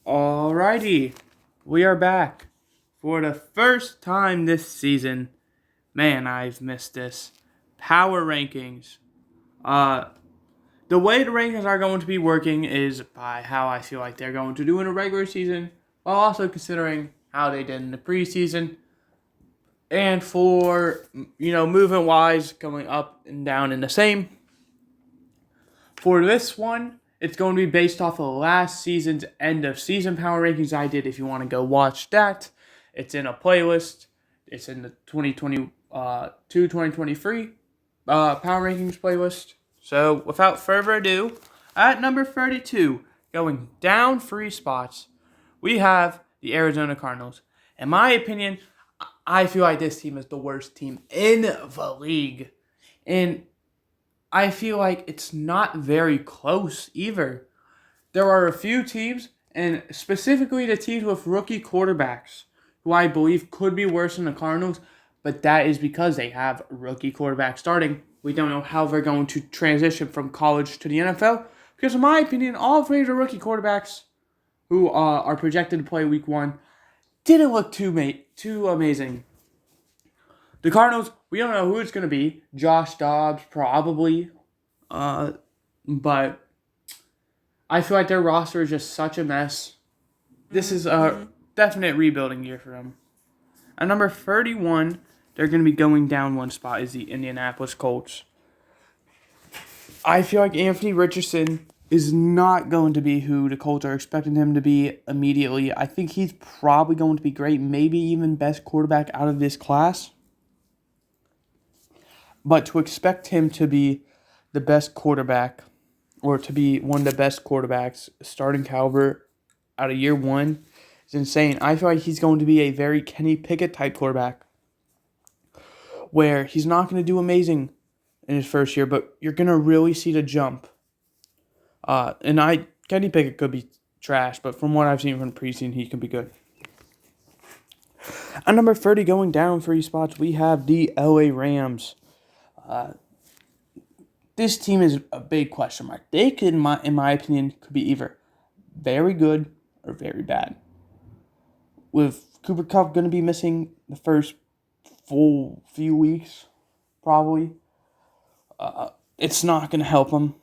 Alrighty, we are back for the first time this season. Man, I've missed this. Power rankings. Uh, the way the rankings are going to be working is by how I feel like they're going to do in a regular season, while also considering how they did in the preseason. And for, movement wise, going up and down in the same. For this one, it's going to be based off of last season's end of season power rankings I did. If you want to go watch that, it's in a playlist. It's in the 2023 power rankings playlist. So without further ado, at number 32, going down 3 spots, we have the Arizona Cardinals. In my opinion, I feel like this team is the worst team in the league. And I feel like it's not very close either. There are a few teams, and specifically the teams with rookie quarterbacks, who I believe could be worse than the Cardinals, but that is because they have rookie quarterbacks starting. We don't know how they're going to transition from college to the NFL, because in my opinion, all 3 of the rookie quarterbacks who are projected to play week 1 didn't look too amazing. The Cardinals, we don't know who it's going to be. Josh Dobbs, probably. But I feel like their roster is just such a mess. This is a definite rebuilding year for them. At number 31, they're going to be going down 1 spot, is the Indianapolis Colts. I feel like Anthony Richardson is not going to be who the Colts are expecting him to be immediately. I think he's probably going to be great, maybe even best quarterback out of this class. But to expect him to be the best quarterback, or to be one of the best quarterbacks, starting caliber out of year 1, is insane. I feel like he's going to be a very Kenny Pickett type quarterback, where he's not going to do amazing in his first year, but you're going to really see the jump. Kenny Pickett could be trash, but from what I've seen from the preseason, he could be good. At number 30, going down 3 spots, we have the LA Rams. This team is a big question mark. They could, in my opinion, could be either very good or very bad. With Cooper Kupp going to be missing the first full few weeks, probably, it's not going to help them.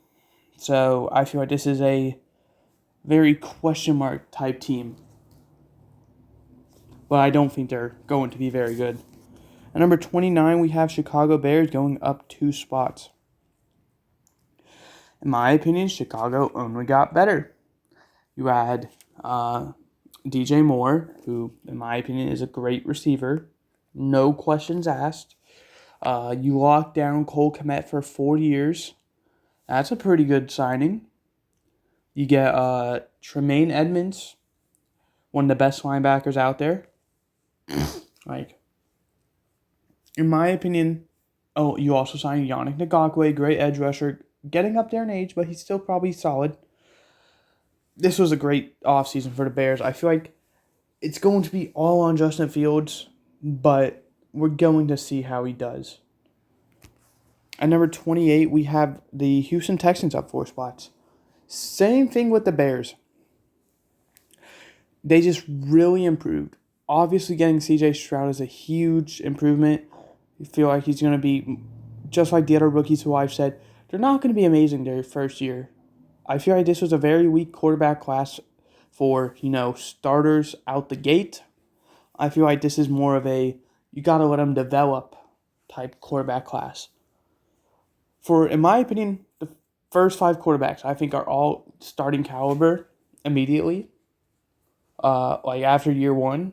So I feel like this is a very question mark type team. But I don't think they're going to be very good. At number 29, we have Chicago Bears going up 2 spots. In my opinion, Chicago only got better. You had DJ Moore, who, in my opinion, is a great receiver. No questions asked. You locked down Cole Kmet for 4 years. That's a pretty good signing. You get Tremaine Edmonds, one of the best linebackers out there. In my opinion, you also signed Yannick Ngakoue, great edge rusher, getting up there in age, but he's still probably solid. This was a great offseason for the Bears. I feel like it's going to be all on Justin Fields, but we're going to see how he does. At number 28, we have the Houston Texans up 4 spots. Same thing with the Bears. They just really improved. Obviously, getting C.J. Stroud is a huge improvement. I feel like he's going to be, just like the other rookies who I've said, they're not going to be amazing their first year. I feel like this was a very weak quarterback class for, starters out the gate. I feel like this is more of a, you got to let them develop type quarterback class. In my opinion, the first 5 quarterbacks I think are all starting caliber immediately. After year 1.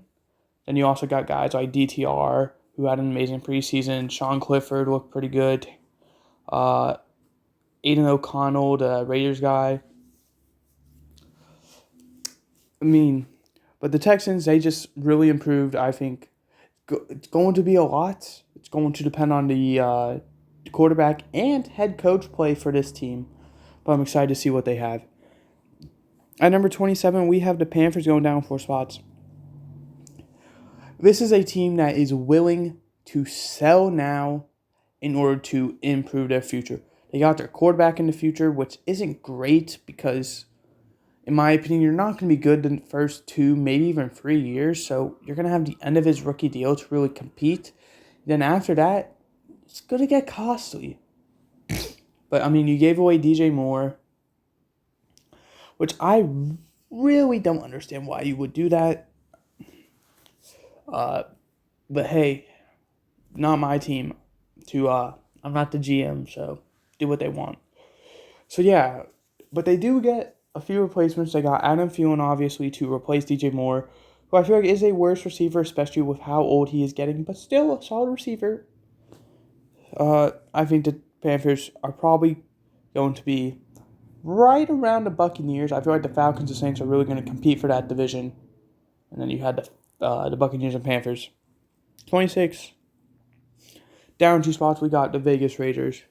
Then you also got guys like DTR, who had an amazing preseason. Sean Clifford looked pretty good. Aiden O'Connell, the Raiders guy. But the Texans, they just really improved, I think. It's going to be a lot. It's going to depend on the quarterback and head coach play for this team. But I'm excited to see what they have. At number 27, we have the Panthers going down 4 spots. This is a team that is willing to sell now in order to improve their future. They got their quarterback in the future, which isn't great because In my opinion, you're not going to be good the first 2, maybe even 3 years. So you're going to have the end of his rookie deal to really compete. Then after that, it's going to get costly. But, I mean, you gave away DJ Moore, which I really don't understand why you would do that. But hey, not my team. I'm not the GM, so do what they want. So yeah, but they do get a few replacements. They got Adam Thielen, obviously, to replace DJ Moore, who I feel like is a worse receiver, especially with how old he is getting, but still a solid receiver. I think the Panthers are probably going to be right around the Buccaneers. I feel like the Falcons and Saints are really going to compete for that division. And then you had the Buccaneers and Panthers. 26. Down 2 spots, we got the Vegas Raiders.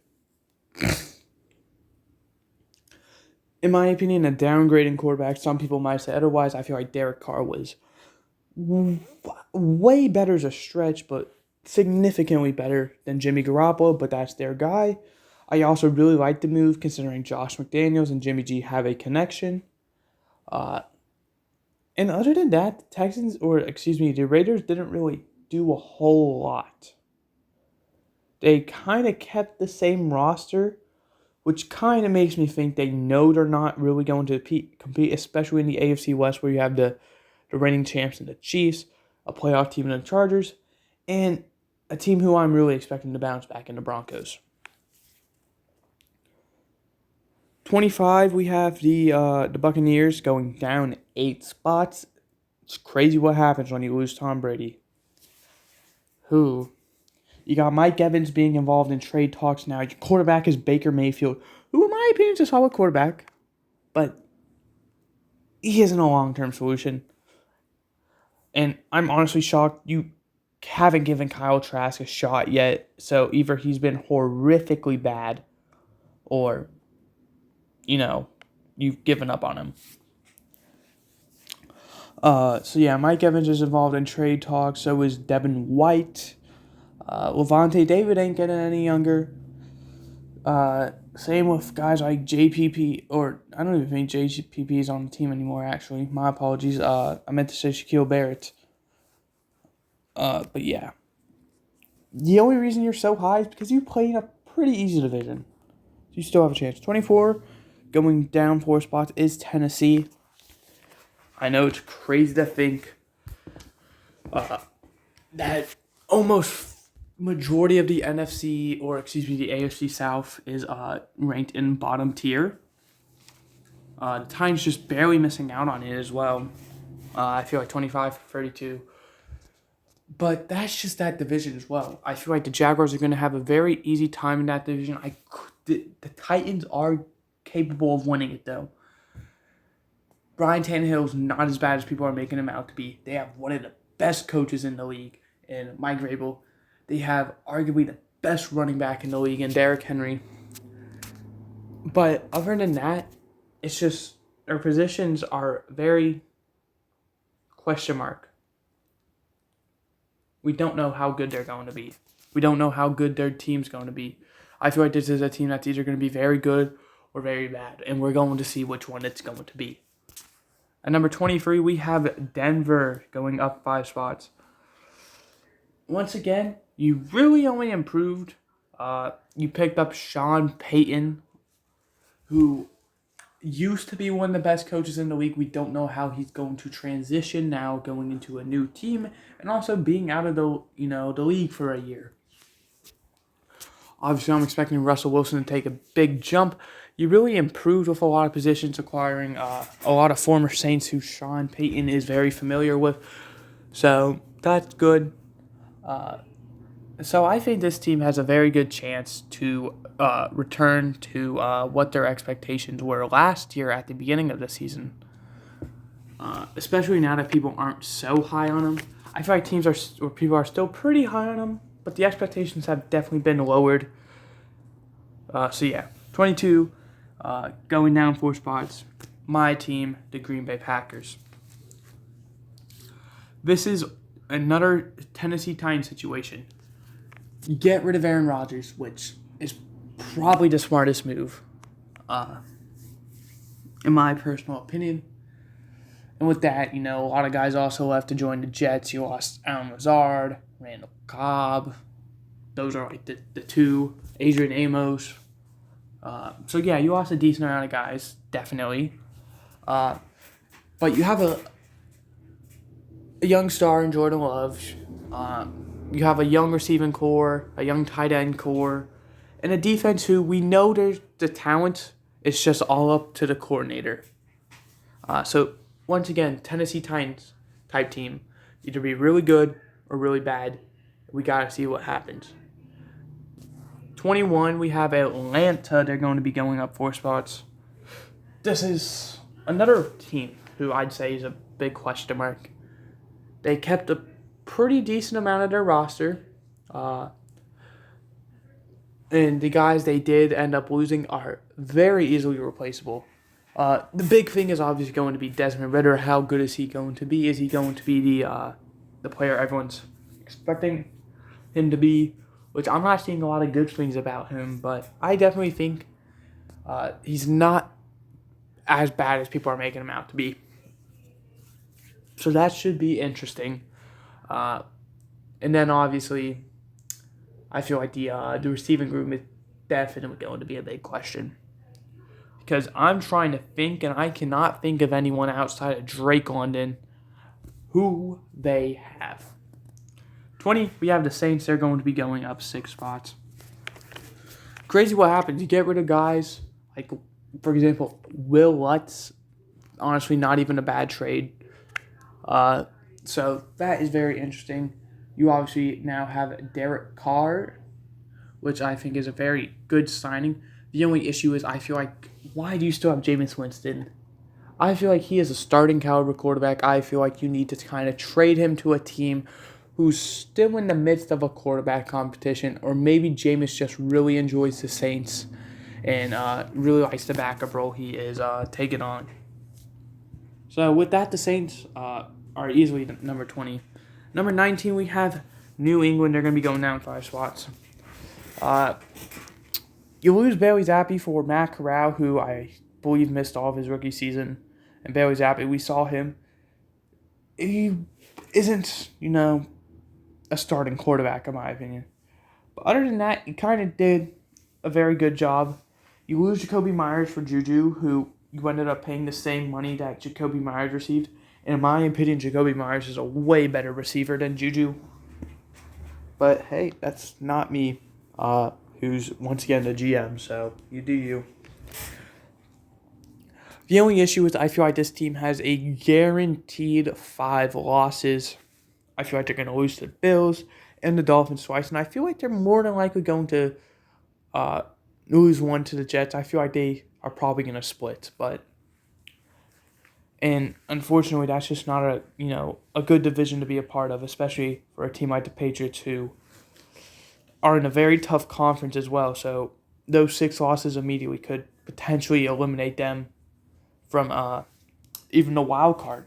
In my opinion, a downgrading quarterback. Some people might say otherwise. I feel like Derek Carr was way better as a stretch, but significantly better than Jimmy Garoppolo, but that's their guy. I also really like the move considering Josh McDaniels and Jimmy G have a connection. And other than that, the Raiders didn't really do a whole lot. They kind of kept the same roster, which kind of makes me think they know they're not really going to compete, especially in the AFC West, where you have the reigning champs and the Chiefs, a playoff team in the Chargers, and a team who I'm really expecting to bounce back in the Broncos. 25, we have the Buccaneers going down 8 spots. It's crazy what happens when you lose Tom Brady. You got Mike Evans being involved in trade talks now. Your quarterback is Baker Mayfield, who in my opinion is a solid quarterback, but he isn't a long-term solution. And I'm honestly shocked you haven't given Kyle Trask a shot yet. So either he's been horrifically bad or, you've given up on him. So yeah, Mike Evans is involved in trade talks. So is Devin White. Levante David ain't getting any younger. Same with guys like JPP, or I don't even think JPP is on the team anymore, actually. My apologies. I meant to say Shaquille Barrett. But yeah. The only reason you're so high is because you play in a pretty easy division. So you still have a chance. 24, going down 4 spots, is Tennessee. I know it's crazy to think that almost majority of the NFC, the AFC South is ranked in bottom tier. The Titans just barely missing out on it as well. I feel like 25-32. But that's just that division as well. I feel like the Jaguars are going to have a very easy time in that division. The Titans are capable of winning it, though. Brian Tannehill is not as bad as people are making him out to be. They have one of the best coaches in the league in Mike Vrabel. They have arguably the best running back in the league in Derrick Henry. But other than that, it's just their positions are very question mark. We don't know how good they're going to be. We don't know how good their team's going to be. I feel like this is a team that's either going to be very good or very bad, and we're going to see which one it's going to be. At number 23, we have Denver going up 5 spots. Once again, you really only improved. You picked up Sean Payton, who used to be one of the best coaches in the league. We don't know how he's going to transition now, going into a new team, and also being out of the league for a year. Obviously, I'm expecting Russell Wilson to take a big jump. You really improved with a lot of positions, acquiring a lot of former Saints who Sean Payton is very familiar with. So that's good. So I think this team has a very good chance to return to what their expectations were last year at the beginning of the season. Especially now that people aren't so high on them. I feel like people are still pretty high on them, but the expectations have definitely been lowered. 22, going down 4 spots. My team, the Green Bay Packers. This is another Tennessee Titans situation. Get rid of Aaron Rodgers, which is probably the smartest move, in my personal opinion. And with that, a lot of guys also left to join the Jets. You lost Allen Lazard, Randall Cobb. Those are like the two. Adrian Amos. So yeah, you lost a decent amount of guys, definitely. But you have a young star in Jordan Love. You have a young receiving core, a young tight end core, and a defense who we know there's the talent. It's just all up to the coordinator. So once again, Tennessee Titans type team, either be really good or really bad. We gotta see what happens. 21, we have Atlanta. They're going to be going up 4 spots. This is another team who I'd say is a big question mark. They kept a pretty decent amount of their roster. And the guys they did end up losing are very easily replaceable. The big thing is obviously going to be Desmond Ridder. How good is he going to be? Is he going to be the player everyone's expecting him to be? Which I'm not seeing a lot of good things about him, but I definitely think he's not as bad as people are making him out to be. So that should be interesting. And then obviously, I feel like the receiving group is definitely going to be a big question. Because I'm trying to think, and I cannot think of anyone outside of Drake London who they have. 20, we have the Saints. They're going to be going up 6 spots. Crazy what happens. You get rid of guys like, for example, Will Lutz. Honestly, not even a bad trade. So that is very interesting. You obviously now have Derek Carr, which I think is a very good signing. The only issue is I feel like, why do you still have Jameis Winston? I feel like he is a starting caliber quarterback. I feel like you need to kind of trade him to a team who's still in the midst of a quarterback competition, or maybe Jameis just really enjoys the Saints and really likes the backup role he is taking on. So with that, the Saints are easily number 20. Number 19, we have New England. They're going to be going down 5 spots. You lose Bailey Zappi for Matt Corral, who I believe missed all of his rookie season. And Bailey Zappi, we saw him. He isn't, a starting quarterback, in my opinion. But other than that, he kind of did a very good job. You lose Jacoby Myers for Juju, who you ended up paying the same money that Jacoby Myers received. And in my opinion, Jacoby Myers is a way better receiver than Juju. But hey, that's not me, who's once again the GM, so you do you. The only issue is I feel like this team has a guaranteed 5 losses. I feel like they're going to lose to the Bills and the Dolphins twice, and I feel like they're more than likely going to lose one to the Jets. I feel like they are probably going to split, and unfortunately, that's just not a good division to be a part of, especially for a team like the Patriots, who are in a very tough conference as well. So those 6 losses immediately could potentially eliminate them from even the wild card.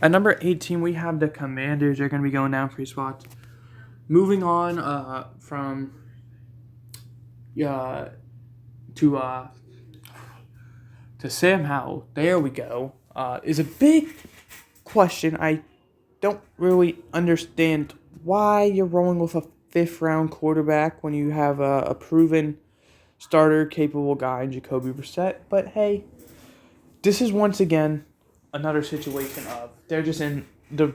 At number 18, we have the Commanders. They're going to be going down 3 spots. Moving on to Sam Howell, there we go, is a big question. I don't really understand why you're rolling with a 5th-round quarterback when you have a proven starter, capable guy in Jacoby Brissett. But hey, this is once again another situation of they're just in the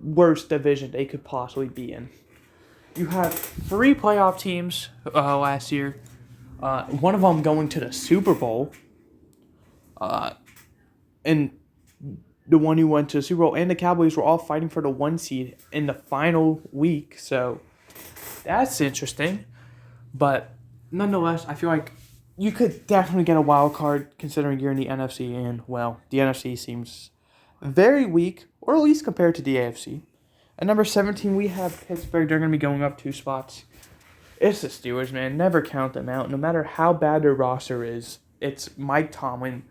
worst division they could possibly be in. You have 3 playoff teams last year. One of them going to the Super Bowl. And the one who went to the Super Bowl and the Cowboys were all fighting for the 1 seed in the final week. So that's interesting. But nonetheless, I feel like you could definitely get a wild card considering you're in the NFC. And, well, the NFC seems very weak, or at least compared to the AFC. At number 17, we have Pittsburgh. They're going to be going up 2 spots. It's the Steelers, man. Never count them out. No matter how bad their roster is, it's Mike Tomlin,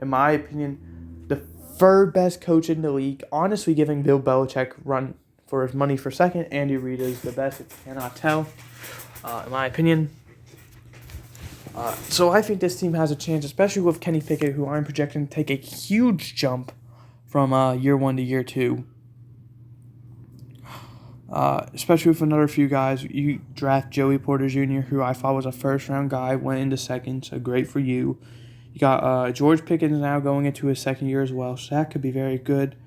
in my opinion, the 3rd best coach in the league. Honestly, giving Bill Belichick run for his money for second. Andy Reid is the best, if you cannot tell, in my opinion. So I think this team has a chance, especially with Kenny Pickett, who I'm projecting to take a huge jump from year 1 to year 2. Especially with another few guys. You draft Joey Porter Jr., who I thought was a first-round guy, went into second, so great for you. You got George Pickens now going into his second year as well, so that could be very good.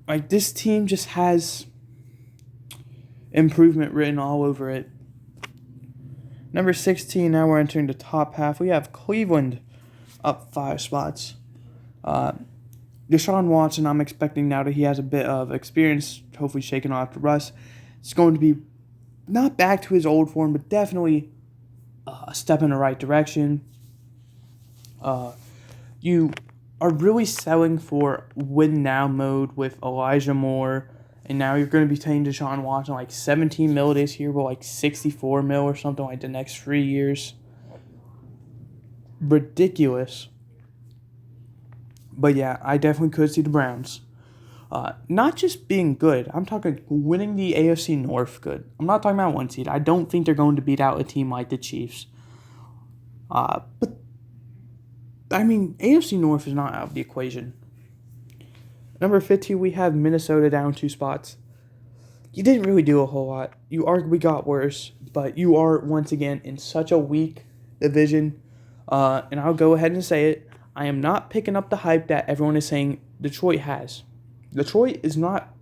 Like, this team just has improvement written all over it. Number 16, now we're entering the top half. We have Cleveland up 5 spots. Deshaun Watson, I'm expecting now that he has a bit of experience, hopefully shaking off the rust, it's going to be not back to his old form, but definitely a step in the right direction. You are really selling for win-now mode with Elijah Moore, and now you're going to be paying Deshaun Watson like $17 million this year, but like $64 million or something like the next 3 years. Ridiculous. But yeah, I definitely could see the Browns not just being good. I'm talking winning the AFC North good. I'm not talking about 1 seed. I don't think they're going to beat out a team like the Chiefs. But, I mean, AFC North is not out of the equation. Number 15, we have Minnesota down 2 spots. You didn't really do a whole lot. You arguably got worse, but you are, once again, in such a weak division. And I'll go ahead and say it. I am not picking up the hype that everyone is saying Detroit has. Detroit is not,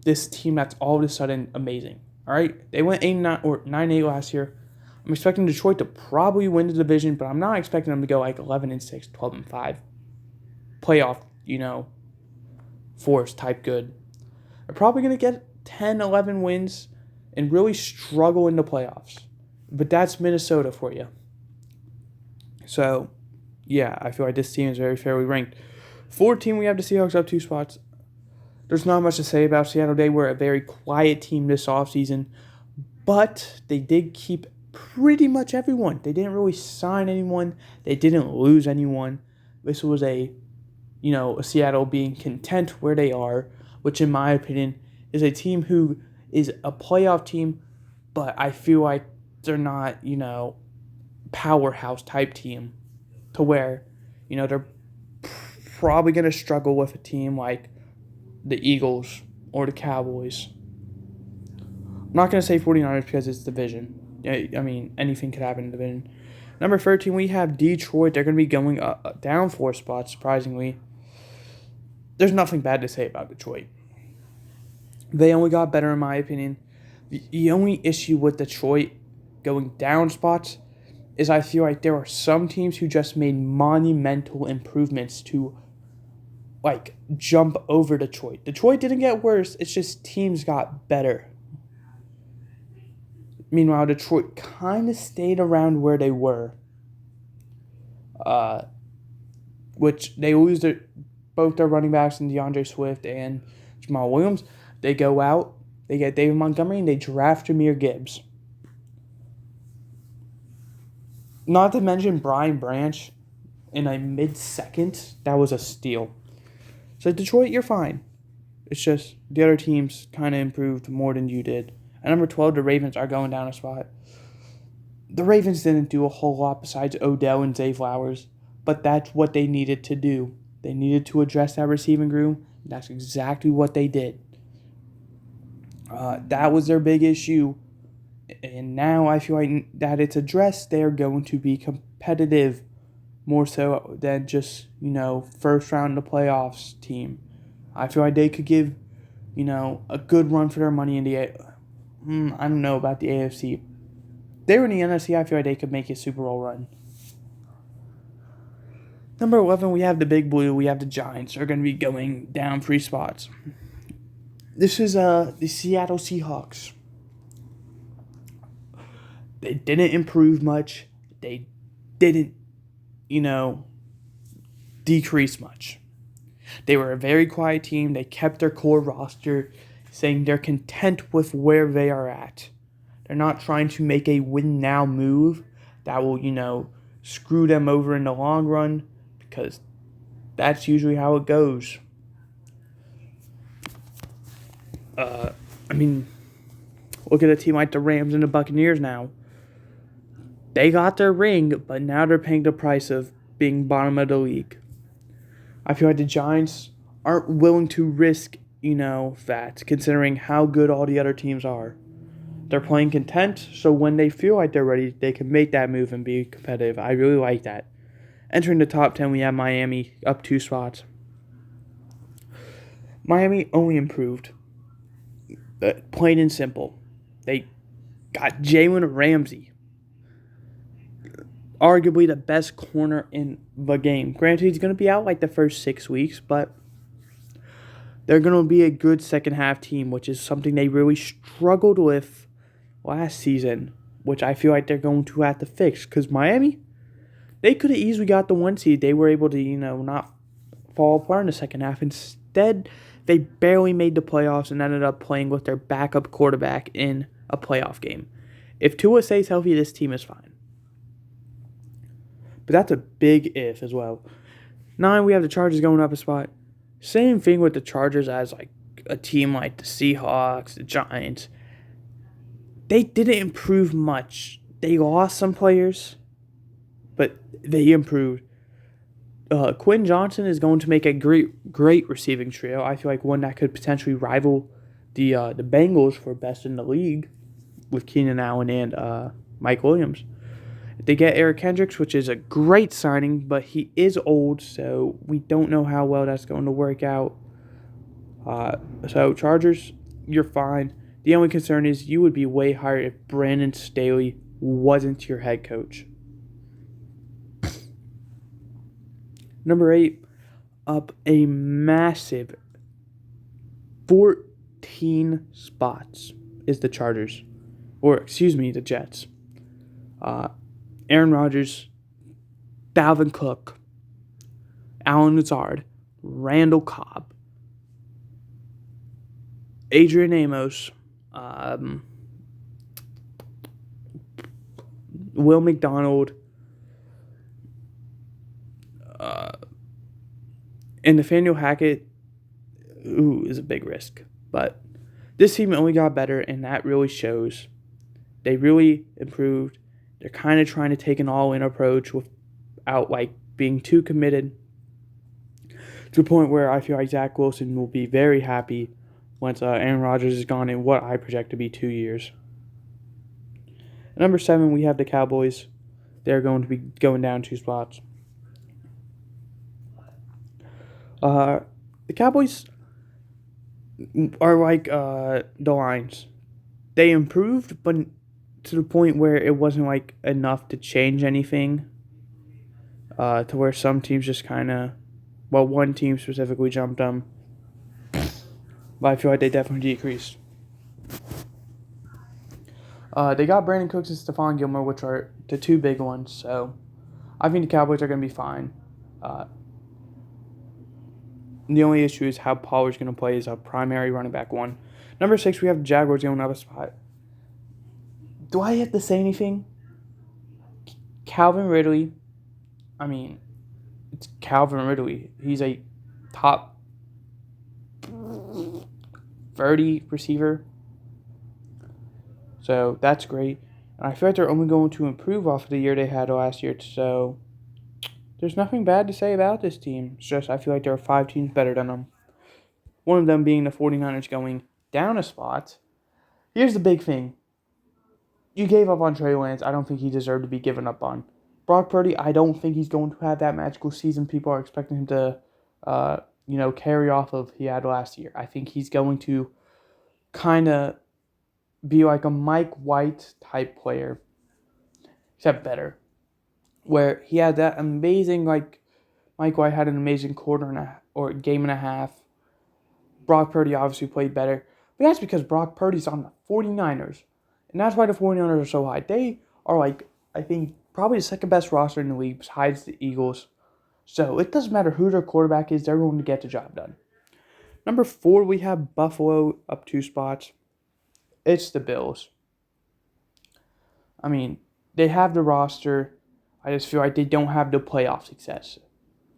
this team that's all of a sudden amazing. All right? They went 8-9 or 9-8 last year. I'm expecting Detroit to probably win the division, but I'm not expecting them to go like 11-6, 12-5. Playoff, force type good. They're probably going to get 10, 11 wins and really struggle in the playoffs. But that's Minnesota for you. So, yeah, I feel like this team is very fairly ranked. 14, we have the Seahawks up 2 spots. There's not much to say about Seattle. They were a very quiet team this offseason, but they did keep pretty much everyone. They didn't really sign anyone. They didn't lose anyone. This was a Seattle being content where they are, which in my opinion is a team who is a playoff team, but I feel like they're not, powerhouse type team to where, they're probably going to struggle with a team like the Eagles or the Cowboys. I'm not going to say 49ers because it's division. I mean, anything could happen in the division. Number 13, we have Detroit. They're going to be going down 4 spots, surprisingly. There's nothing bad to say about Detroit. They only got better, in my opinion. The only issue with Detroit going down spots is I feel like there are some teams who just made monumental improvements to, jump over Detroit. Detroit didn't get worse. It's just teams got better. Meanwhile, Detroit kind of stayed around where they were. Which they lose both their running backs in DeAndre Swift and Jamal Williams. They go out, they get David Montgomery, and they draft Jahmyr Gibbs. Not to mention Brian Branch in a mid-second. That was a steal. So Detroit, you're fine. It's just the other teams kind of improved more than you did. At number 12, the Ravens are going down a spot. The Ravens didn't do a whole lot besides Odell and Zay Flowers, but that's what they needed to do. They needed to address that receiving room. That's exactly what they did. That was their big issue. And now I feel like that it's addressed, they're going to be competitive more so than just, first round of the playoffs team. I feel like they could give, a good run for their money in the I don't know about the AFC. They were in the NFC, I feel like they could make a Super Bowl run. Number 11, we have the Big Blue. We have the Giants. They're going to be going down 3 spots. This is the Seattle Seahawks. They didn't improve much. They didn't, decrease much. They were a very quiet team. They kept their core roster, saying they're content with where they are at. They're not trying to make a win-now move that will, screw them over in the long run, because that's usually how it goes. Look at a team like the Rams and the Buccaneers now. They got their ring, but now they're paying the price of being bottom of the league. I feel like the Giants aren't willing to risk, that, considering how good all the other teams are. They're playing content, so when they feel like they're ready, they can make that move and be competitive. I really like that. Entering the top 10, we have Miami up 2 spots. Miami only improved. Plain and simple. They got Jalen Ramsey, arguably the best corner in the game. Granted, he's going to be out like the first 6 weeks, but they're going to be a good second half team, which is something they really struggled with last season, which I feel like they're going to have to fix. Because Miami, they could have easily got the 1 seed. They were able to, not fall apart in the second half. Instead, they barely made the playoffs and ended up playing with their backup quarterback in a playoff game. If Tua stays healthy, this team is fine. But that's a big if as well. 9, we have the Chargers going up a spot. Same thing with the Chargers as like a team like the Seahawks, the Giants. They didn't improve much. They lost some players, but they improved. Quinn Johnson is going to make a great receiving trio. I feel like one that could potentially rival the Bengals for best in the league with Keenan Allen and Mike Williams. They get Eric Kendricks, which is a great signing, but he is old, so we don't know how well that's going to work out. So Chargers, you're fine. The only concern is you would be way higher if Brandon Staley wasn't your head coach. Number 8, up a massive 14 spots is the Chargers. The Jets. Aaron Rodgers, Dalvin Cook, Allen Lazard, Randall Cobb, Adrian Amos, Will McDonald, and Nathaniel Hackett, is a big risk. But this team only got better, and that really shows. They really improved. They're kind of trying to take an all-in approach without being too committed, to the point where I feel like Zach Wilson will be very happy once Aaron Rodgers is gone in what I project to be 2 years. At number 7, we have the Cowboys. They're going to be going down 2 spots. The Cowboys are like the Lions. They improved, but to the point where it wasn't enough to change anything. To where some teams just one team specifically jumped them. But I feel like they definitely decreased. They got Brandon Cooks and Stephon Gilmore, which are the 2 big ones. So I think the Cowboys are going to be fine. The only issue is how Pollard's going to play as a primary running back 1. Number 6, we have the Jaguars going up a spot. Do I have to say anything? Calvin Ridley. It's Calvin Ridley. He's a top 30 receiver. So that's great. And I feel like they're only going to improve off of the year they had last year. So there's nothing bad to say about this team. It's just I feel like there are 5 teams better than them. One of them being the 49ers going down a spot. Here's the big thing. You gave up on Trey Lance. I don't think he deserved to be given up on. Brock Purdy, I don't think he's going to have that magical season people are expecting him to, carry off of he had last year. I think he's going to kind of be like a Mike White type player, except better. Where he had that amazing, Mike White had an amazing game and a half. Brock Purdy obviously played better. But that's because Brock Purdy's on the 49ers. And that's why the 49ers are so high. They are I think, probably the second best roster in the league besides the Eagles. So it doesn't matter who their quarterback is, they're going to get the job done. Number 4, we have Buffalo up 2 spots. It's the Bills. They have the roster. I just feel like they don't have the playoff success.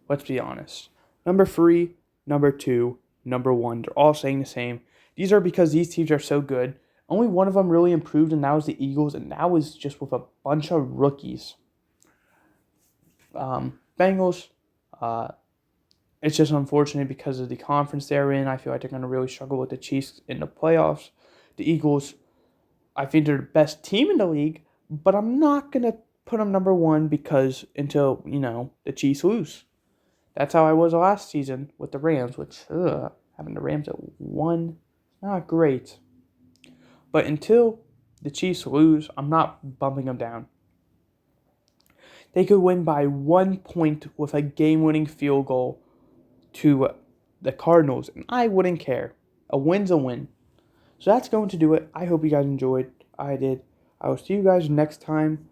Let's be honest. Number 3, number 2, number 1, they're all saying the same. These are because these teams are so good. Only one of them really improved, and that was the Eagles, and that was just with a bunch of rookies. Bengals, it's just unfortunate because of the conference they're in. I feel like they're going to really struggle with the Chiefs in the playoffs. The Eagles, I think they're the best team in the league, but I'm not going to put them number one because until, the Chiefs lose. That's how I was last season with the Rams, which, having the Rams at 1, not great. But until the Chiefs lose, I'm not bumping them down. They could win by 1 point with a game-winning field goal to the Cardinals, and I wouldn't care. A win's a win. So that's going to do it. I hope you guys enjoyed. I did. I will see you guys next time,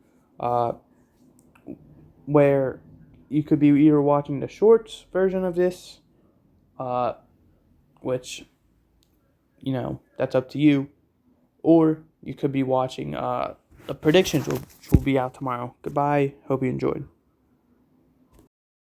where you could be either watching the shorts version of this, which, that's up to you, or you could be watching the predictions, which will be out tomorrow. Goodbye. Hope you enjoyed.